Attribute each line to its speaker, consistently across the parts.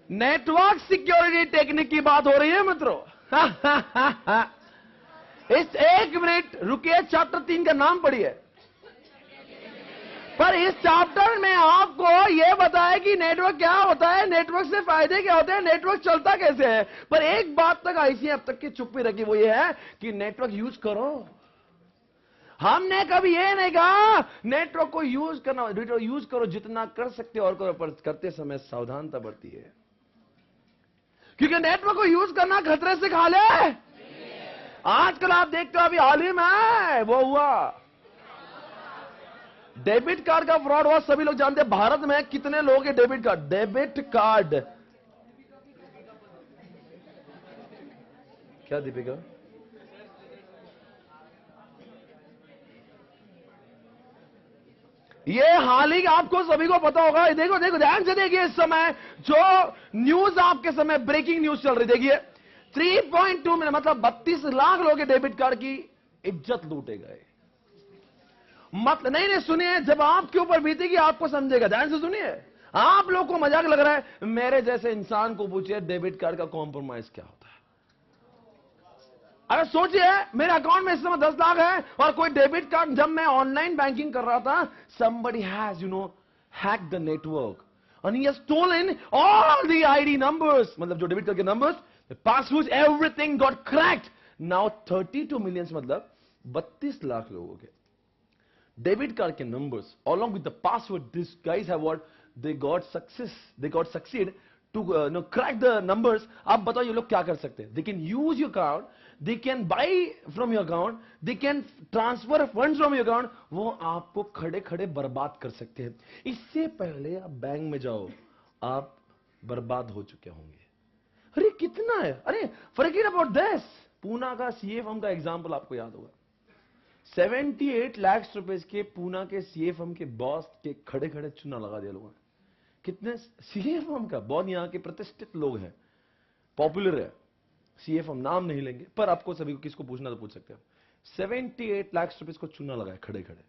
Speaker 1: Network security technique की बात हो रही है मित्रों। इस 1 मिनट रुकिए, चैप्टर 3 का नाम पढ़िए। पर इस चैप्टर में आपको यह बताया कि नेटवर्क क्या होता है, नेटवर्क से फायदे क्या होते हैं, नेटवर्क चलता कैसे है। पर एक बात तक आईसी अब तक की चुप्पी रखी, वो ये है कि नेटवर्क यूज करो। हमने कभी ये नहीं कहा नेटवर्क को यूज करना, नेटवर्क यूज करो जितना कर सकते हो और करो, पर करते समय सावधानता बरती है, क्योंकि नेटवर्क को यूज करना खतरे से खाली है। आजकल आप देखते हो, अभी हाल ही में वो हुआ, डेबिट कार्ड का फ्रॉड हुआ। सभी लोग जानते हैं भारत में कितने लोगों के डेबिट कार्ड क्या दीपिका, ये हाल ही आपको सभी को पता होगा। देखो देखो ध्यान से देखिए, इस समय जो न्यूज आपके समय ब्रेकिंग न्यूज चल रही, देखिए 3.2 मिलियन मतलब 32 लाख लोगों के डेबिट कार्ड की इज्जत लूटे गए। मतलब नहीं सुनिए, जब आपके ऊपर बीतेगी आपको समझेगा। ध्यान से सुनिए, आप लोग को मजाक लग रहा है, मेरे जैसे इंसान को पूछिए डेबिट कार्ड का कॉम्प्रोमाइज क्या होता है। अगर सोचिए मेरे अकाउंट में इस समय 10 लाख है और कोई डेबिट कार्ड, जब मैं ऑनलाइन बैंकिंग कर रहा था, somebody has hacked the network and he has stolen all the ID numbers, मतलब जो डेबिट कार्ड के numbers, the passwords, everything got cracked. Now 32 million मतलब 32 लाख लोगों के डेबिट कार्ड के numbers along with the password, these guys have what they got succeed to crack the numbers. आप बताओ ये लोग क्या कर सकते हैं? They can use your card, they can buy from your account, they can transfer funds from your account. वो आपको खड़े खड़े बर्बाद कर सकते हैं। इससे पहले आप बैंक में जाओ, आप बर्बाद हो चुके होंगे। अरे कितना है, अरे forget about this. पूना का सीए फर्म का एग्जाम्पल आपको याद होगा। 78 लाख रुपए के पूना के सीए फर्म के बॉस के खड़े खड़े चुना लगा दिया लोगों ने। कितने सीए फर्म का, बहुत यहां के प्रतिष्ठित लोग हैं, पॉपुलर है सीए फर्म, नाम नहीं लेंगे, पर आपको सभी को किसको पूछना तो पूछ सकते हैं। 78 लाख रुपए को चुना लगाए खड़े खड़े।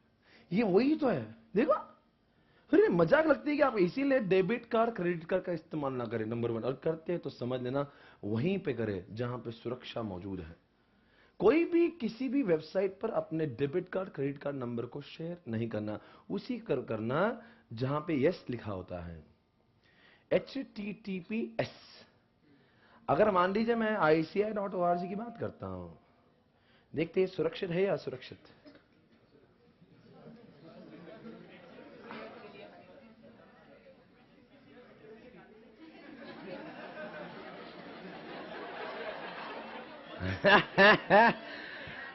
Speaker 1: ये वही तो है, देखो। अरे मजाक लगती है कि आप इसीलिए डेबिट कार्ड क्रेडिट कार्ड का इस्तेमाल ना करें, नंबर 1। और करते हैं तो समझ लेना वहीं पे करें जहां पे सुरक्षा मौजूद है। कोई भी किसी भी वेबसाइट पर अपने debit card credit card number को शेयर नहीं करना, उसी करना जहां पे यस लिखा होता है, HTTPS। अगर मान लीजिए मैं ICI.org की बात करता हूं, देखते हैं सुरक्षित है या असुरक्षित।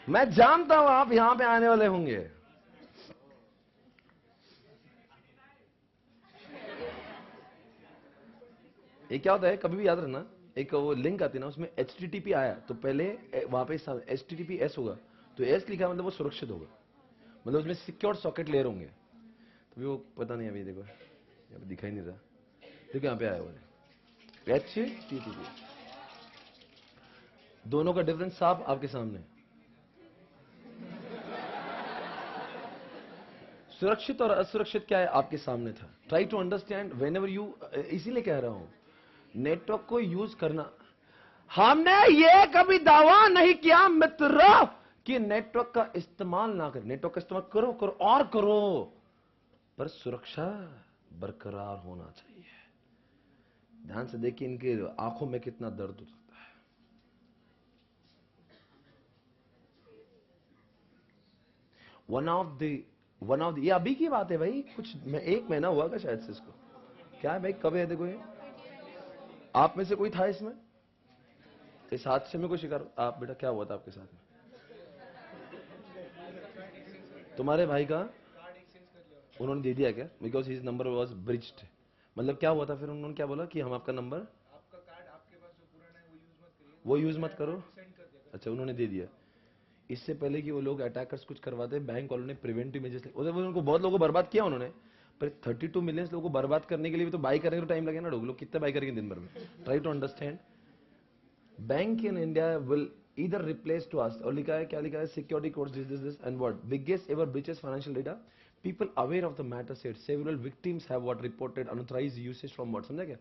Speaker 1: मैं जानता हूं आप यहां पे आने वाले होंगे। ये क्या होता है, कभी भी याद रखना, एक वो लिंक आती है ना, उसमें HTTP आया तो पहले वहां पे HTTPS होगा, तो एस लिखा मतलब वो सुरक्षित होगा, मतलब उसमें सिक्योर सॉकेट लेयर होंगे। तो वो पता नहीं, अभी देखो यहाँ पे दिखाई नहीं रहा, देखो यहाँ पे आया हुआ है HTTP। दोनों का डिफरेंस साफ आपके सामने। सुरक्षित और असुरक्षित क्या है आपके सामने था। Try to understand whenever you, इसीलिए कह रहा हूं नेटवर्क को यूज करना। हमने ये कभी दावा नहीं किया मित्रों कि नेटवर्क का इस्तेमाल ना करें। नेटवर्क का इस्तेमाल करो करो और करो, पर सुरक्षा बरकरार होना चाहिए। ध्यान से देखिए, इनके आंखों में कितना दर्द हो सकता है। वन ऑफ द ये अभी की बात है भाई, कुछ 1 महीना हुआ का शायद से इसको। क्या है भाई, कब है? देखो, ये आप में से कोई था इसमें, इस हादसे में कोई शिकार? आप बेटा क्या हुआ था आपके साथ में? तुम्हारे भाई का उन्होंने दे दिया क्या? Because his number was bridged. मतलब क्या हुआ था फिर? उन्होंने क्या बोला कि हम आपका नंबर, आपका कार्ड आपके पास जो पुराना है वो यूज मत करो। अच्छा, उन्होंने दे दिया। इससे पहले कि वो लोग अटैकर्स कुछ करवाते, बैंक वालों ने प्रिवेंटिव मेजर्स, उनको बहुत लोगों को बर्बाद किया उन्होंने। पर 32 मिलियन लोगों को बर्बाद करने के लिए भी तो बाई करने का टाइम लगे ना। लोग कितने बाई करेंगे दिन भर में? Try to understand. Bank in India will either replace to us, और लिखा है, क्या लिखा है? Security codes this and what biggest ever breaches financial data, people aware of the matter said several victims have what reported unauthorized usage from what। समझा क्या?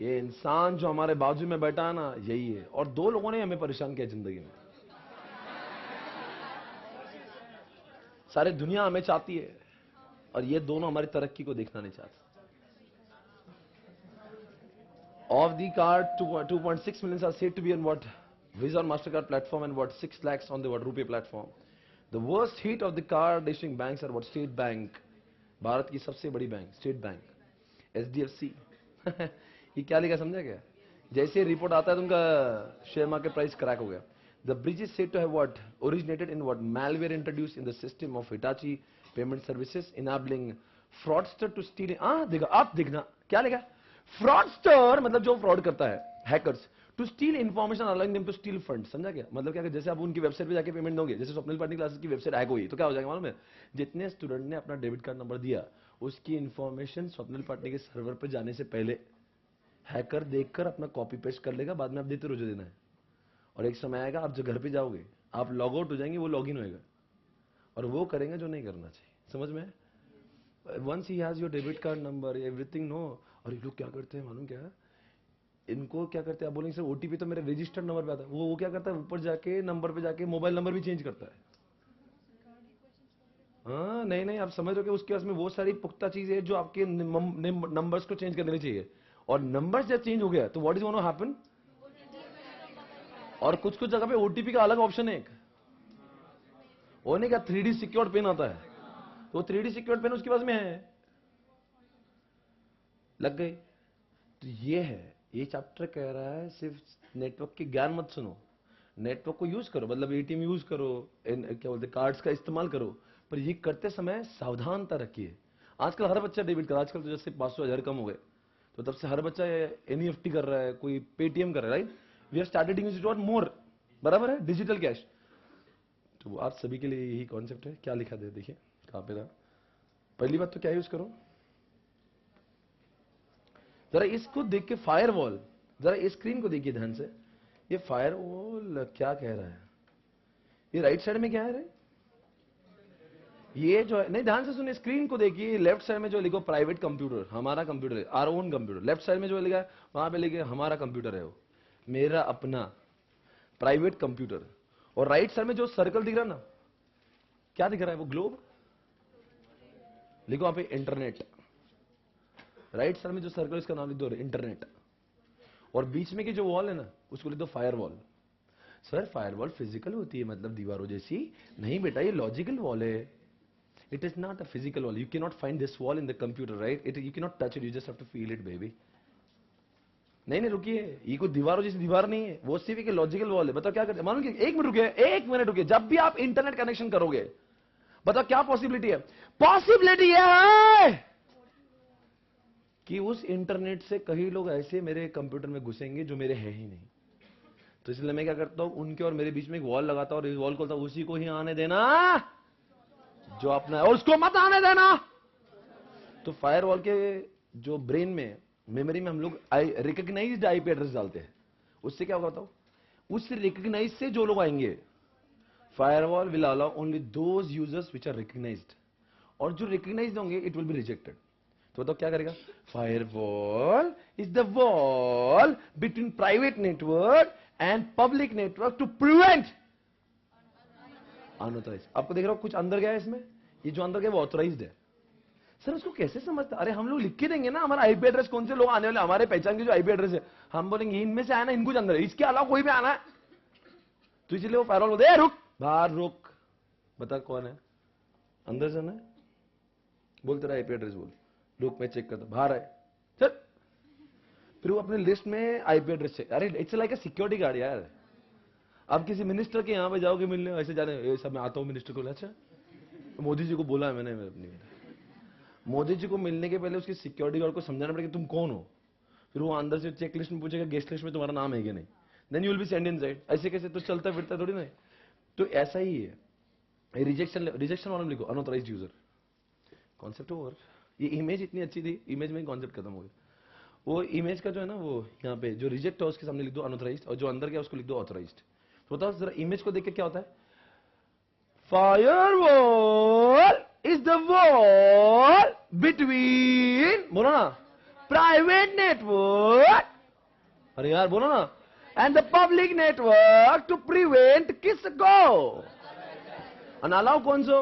Speaker 1: ये इंसान जो हमारे बाजू में बैठा है ना, यही है। और दो लोगों ने हमें परेशान किया जिंदगी में। सारी दुनिया हमें चाहती है और ये दोनों हमारी तरक्की को देखना नहीं चाहते। Of the card, 2.6 million are said to be on what Visa or Mastercard platform and what 6 lakhs on the what Rupee platform. The worst hit of the card issuing banks are what State Bank, Bharat की सबसे बड़ी bank state bank, SDFC। ये क्या लिखा समझा क्या? जैसे report आता है तो उनका शेयर मार्केट प्राइस क्रैक हो गया। The bridge is said to have what originated in what malware introduced in the system of Hitachi payment services, enabling fraudster to steal। देखा आप, देखना क्या लिखा? फ्रॉडस्टर मतलब जो फ्रॉड करता है, hackers, to steal information allowing them to steal fund. समझा क्या मतलब? क्या जैसे आप उनकी वेबसाइट पे जाके पेमेंट दोगे, जैसे स्वप्निल पाटिल क्लासेस की वेबसाइट हैक हुई तो क्या हो जाएगा मालूम है? जितने स्टूडेंट ने अपना डेबिट कार्ड नंबर दिया उसकी इन्फॉर्मेशन स्वप्निल पाटिल के सर्वर पर जाने से पहले हैकर देखकर अपना कॉपी पेस्ट कर लेगा, बाद में आप देते रहो जो देना है। और एक समय आएगा आप जो घर पे जाओगे, आप लॉग आउट हो जाएंगे, वो लॉग इन होएगा और वो करेंगे जो नहीं करना चाहिए। समझ में? Once he has your debit card number everything no. और ये लोग क्या करते हैं मालूम क्या है? इनको क्या करते हैं, आप बोलेंगे सर ओटीपी तो मेरे रजिस्टर्ड नंबर पे आता है, वो क्या करता है ऊपर जाके नंबर पे जाके मोबाइल नंबर भी चेंज करता है। हाँ नहीं आप समझ रहे हो कि उसके पास में वो सारी पुख्ता चीज है जो आपके नंबर्स को चेंज करने चाहिए। और नंबर जब चेंज हो गया तो व्हाट इज गोना हैपन? और कुछ जगह पे ओटीपी का अलग ऑप्शन है एक, वो नहीं क्या 3D सिक्योर्ड पिन आता है, तो 3D सिक्योर्ड पिन उसके पास में है, लग गई। तो ये है, ये चैप्टर कह रहा है सिर्फ नेटवर्क के ज्ञान मत सुनो, नेटवर्क को यूज करो, मतलब एटीएम यूज करो, क्या बोलते कार्ड्स का इस्तेमाल करो, पर ये करते समय सावधानता रखिए। आजकल हर बच्चा डेबिट कार्ड, आजकल तो जैसे 500,000 कम हो गए तो तब से हर बच्चा एनईएफटी कर रहा है, कोई पेटीएम कर रहा है, right? We are started using it more, बराबर है, डिजिटल कैश। तो आप सभी के लिए यही कॉन्सेप्ट है। क्या लिखा दे देखिए कहां पे था। पहली बात तो क्या यूज करो, जरा इसको देख के फायरवॉल, जरा इस स्क्रीन को देखिए ध्यान से। ये फायरवॉल क्या कह रहा है? ये राइट साइड में क्या है रे? ये जो है, नहीं ध्यान से सुनिए, स्क्रीन को देखिए। लेफ्ट साइड में जो लिखो प्राइवेट कंप्यूटर, हमारा कंप्यूटर है, our own computer. Left side में जो लिखा है वहां पे लिखे हमारा कंप्यूटर है, वो मेरा अपना प्राइवेट कंप्यूटर। और राइट साइड में जो सर्कल दिख रहा है ना, क्या दिख रहा है? वो ग्लोब। लिखो वहां पे इंटरनेट। राइट साइड में जो सर्कल, इसका नाम लिख दो इंटरनेट। और बीच में की जो वॉल है ना, उसको लिख दो फायरवॉल। सर फायरवॉल फिजिकल होती है, मतलब दीवारों जैसी? नहीं बेटा, ये लॉजिकल वॉल है। It is not a physical wall. You can not find this wall in the computer, right? It you can not touch it, you just have to feel it baby. नहीं रुकिए, ये कोई दीवारों जैसी दीवार नहीं है, वो सिर्फ एक लॉजिकल वॉल है। बताओ क्या करते? मालूम कि एक मिनट रुकिए, जब भी आप इंटरनेट कनेक्शन करोगे, बताओ क्या पॉसिबिलिटी है? पॉसिबिलिटी है कि उस इंटरनेट से कई लोग ऐसे मेरे कंप्यूटर में घुसेंगे जो मेरे है ही नहीं। तो इसलिए मैं क्या करता हूं, उनके और मेरे बीच में एक वॉल लगाता हूं, और इस वॉल खोलता हूं, उसी को ही आने देना जो अपना है, और उसको मत आने देना। तो फायरवॉल के जो ब्रेन में, मेमोरी में हम लोग रिकॉग्नाइज्ड आईपी एड्रेस डालते हैं। उससे क्या होगा? उस रिकॉग्नाइज से जो लोग आएंगे, firewall will allow only those users which are recognised, और जो रिकॉग्नाइज्ड होंगे इट विल बी रिजेक्टेड। तो बताओ क्या करेगा? Firewall is the wall between private network and public network to prevent unauthorised. आपको देख रहा हो कुछ अंदर गया है इसमें, ये जो अंदर गया वो ऑथराइज्ड है। सर उसको कैसे समझता? अरे हम लोग लिख के देंगे ना हमारा आईपी एड्रेस, कौन से लोग आने वाले, हमारे पहचान के जो आईपी एड्रेस है, हम बोलेंगे इनमें से आना, इनको अंदर है, इसके अलावा कोई भी आना है। तो इसलिए वो फायरवॉल बोलते हैं रुक, बाहर रुक, बता कौन है, अंदर जाना है, बोल तेरा आईपी एड्रेस बोल, रुक मैं चेक करता, बाहर आए चल। फिर वो अपने लिस्ट में आईपी एड्रेस चेक। अरे it's like a security guard यार। आप किसी मिनिस्टर के यहां पे जाओगे मिलने, ऐसे जाने सब मैं आता हूं मिनिस्टर को, अच्छा मोदी जी को बोला है मैंने अपनी, मोदी जी को मिलने के पहले उसके सिक्योरिटी गार्ड को समझाना पड़ेगा तुम कौन हो। फिर वो अंदर से चेक लिस्ट में पूछेगा गेस्ट लिस्ट में तुम्हारा नाम है कि नहीं, then you will be send inside. ऐसे कैसे? तो चलता फिरता थोड़ी ना। तो ऐसा ही है रिजेक्शन वाला लिखो अनऑथराइज्ड यूजर, कॉन्सेप्ट ओवर। ये इमेज इतनी अच्छी थी, इमेज में कॉन्सेप्ट खत्म हो गया। वो इमेज का जो है ना, वो यहाँ पे जो रिजेक्ट है उसके सामने लिख दो अनऑथराइज्ड, और जो अंदर गया उसको लिख दो ऑथराइज्ड। तो बताओ जरा इमेज को देख के क्या होता है? Firewall is the wall between, बोलो ना, प्राइवेट नेटवर्क, अरे यार बोलो ना, and the public network to prevent किसको, अनालाव कौन सो